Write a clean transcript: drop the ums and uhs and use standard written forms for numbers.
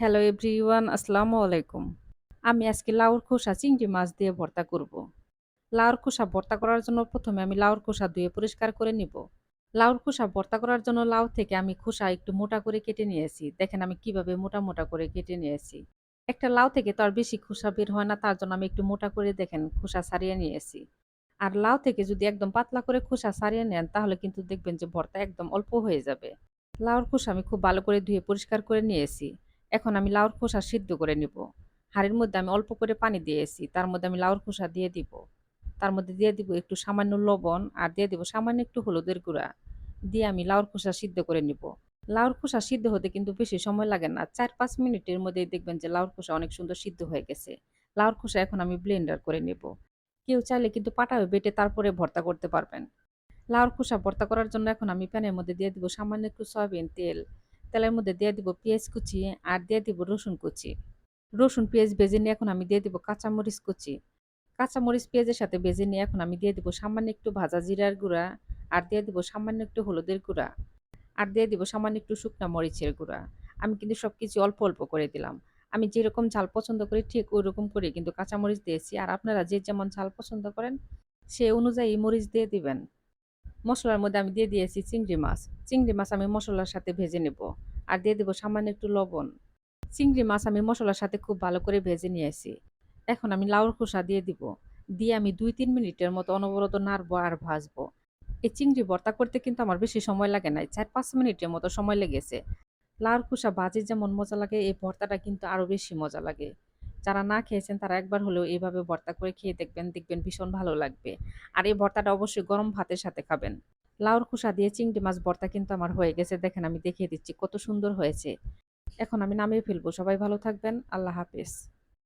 Hello everyone, আসসালামু আলাইকুম। আমি আজকে লাউর খোসা চিংড়ি মাছ দিয়ে ভর্তা করব। লাউর খোসা ভর্তা করার জন্য প্রথমে আমি লাউর খোসা ধুয়ে পরিষ্কার করে নিব। লাউর খোসা ভর্তা করার জন্য লাউ থেকে আমি খোসা একটু মোটা করে কেটে নিয়েছি। দেখেন আমি কিভাবে মোটা মোটা করে কেটে নিয়েছি। একটা লাউ থেকে তো আর বেশি খোসা বের হয় না, তার জন্য আমি একটু মোটা করে দেখেন খোসা ছাড়িয়ে নিয়েছি। আর লাউ থেকে যদি একদম পাতলা করে খোসা ছাড়িয়ে নেন তাহলে কিন্তু দেখবেন যে ভর্তা একদম অল্প হয়ে যাবে। লাউর খোসা আমি খুব ভালো করে ধুয়ে পরিষ্কার করে নিয়েছি। এখন আমি লাউর খোসা সিদ্ধ করে নিব। হাঁড়ির মধ্যে আমি অল্প করে পানি দিয়েছি। তার মধ্যে আমি লাউর খোসা দিয়ে দিব। তার মধ্যে দিয়ে দিব একটু সামান্য লবণ আর দিয়ে দিব সামান্য একটু হলুদের গুঁড়া। দিয়ে আমি লাউর খোসা সিদ্ধ করে নিব। লাউর খোসা সিদ্ধ হতে কিন্তু বেশি সময় লাগে না। ৪-৫ মিনিটের মধ্যেই দেখবেন যে লাউর খোসা অনেক সুন্দর সিদ্ধ হয়ে গেছে। লাউর খোসা এখন আমি ব্লেন্ডার করে নিব। কেউ চাইলে কিন্তু পাটায় বেটে তারপরে ভর্তা করতে পারবেন। লাউর খোসা ভর্তা করার জন্য এখন আমি প্যানের মধ্যে দিয়ে দিব সামান্য একটু সয়াবিন তেল। তেলের মধ্যে দিয়ে দিব পেঁয়াজ কুচি আর দিয়ে দিব রসুন কুচি। রসুন পেঁয়াজ ভেজে নিয়ে এখন আমি দিয়ে দিব কাঁচামরিচ কুচি। কাঁচামরিচ পেঁয়াজের সাথে ভেজে নিয়ে এখন আমি দিয়ে দিব সামান্য একটু ভাজা জিরার গুঁড়া আর দিয়ে দিব সামান্য একটু হলুদের গুঁড়া আর দিয়ে দিব সামান্য একটু শুকনা মরিচের গুঁড়া। আমি কিন্তু সবকিছু অল্প অল্প করে দিলাম। আমি যেরকম ঝাল পছন্দ করি ঠিক ওইরকম করে কিন্তু কাঁচামরিচ দিয়েছি। আর আপনারা যে যেমন ঝাল পছন্দ করেন সে অনুযায়ী মরিচ দিয়ে দিবেন। মসলার মধ্যে আমি দিয়ে দিয়েছি চিংড়ি মাছ। চিংড়ি মাছ আমি মসলার সাথে ভেজে নেব। আর দিয়ে দেব সামান্য একটু লবণ। চিংড়ি মাছ আমি মসলার সাথে খুব ভালো করে ভেজে নিয়েছি। এখন আমি লাউর খোসা দিয়ে দিব। দিয়ে আমি ২-৩ মিনিটের মতো অনবরত নাড়বো আর ভাজবো। এই চিংড়ি ভর্তা করতে কিন্তু আমার বেশি সময় লাগে নাই। ৪-৫ মিনিটের মতো সময় লেগেছে। লাউর খোসা ভাজি যেমন মজা লাগে এই ভর্তাটা কিন্তু আরো বেশি মজা লাগে। যারা না খেয়েছেন তারা একবার হলেও এভাবে ভর্তা করে খেয়ে দেখবেন, দেখবেন ভীষণ ভালো লাগবে। আর এই ভর্তাটা অবশ্যই গরম ভাতের সাথে খাবেন। লাউর খোসা দিয়ে চিংড়ি মাছ ভর্তা কিন্তু আমার হয়ে গেছে। দেখেন আমি দেখিয়ে দিচ্ছি কত সুন্দর হয়েছে। এখন আমি নামিয়ে ফেলবো। সবাই ভালো থাকবেন। আল্লাহ হাফেজ।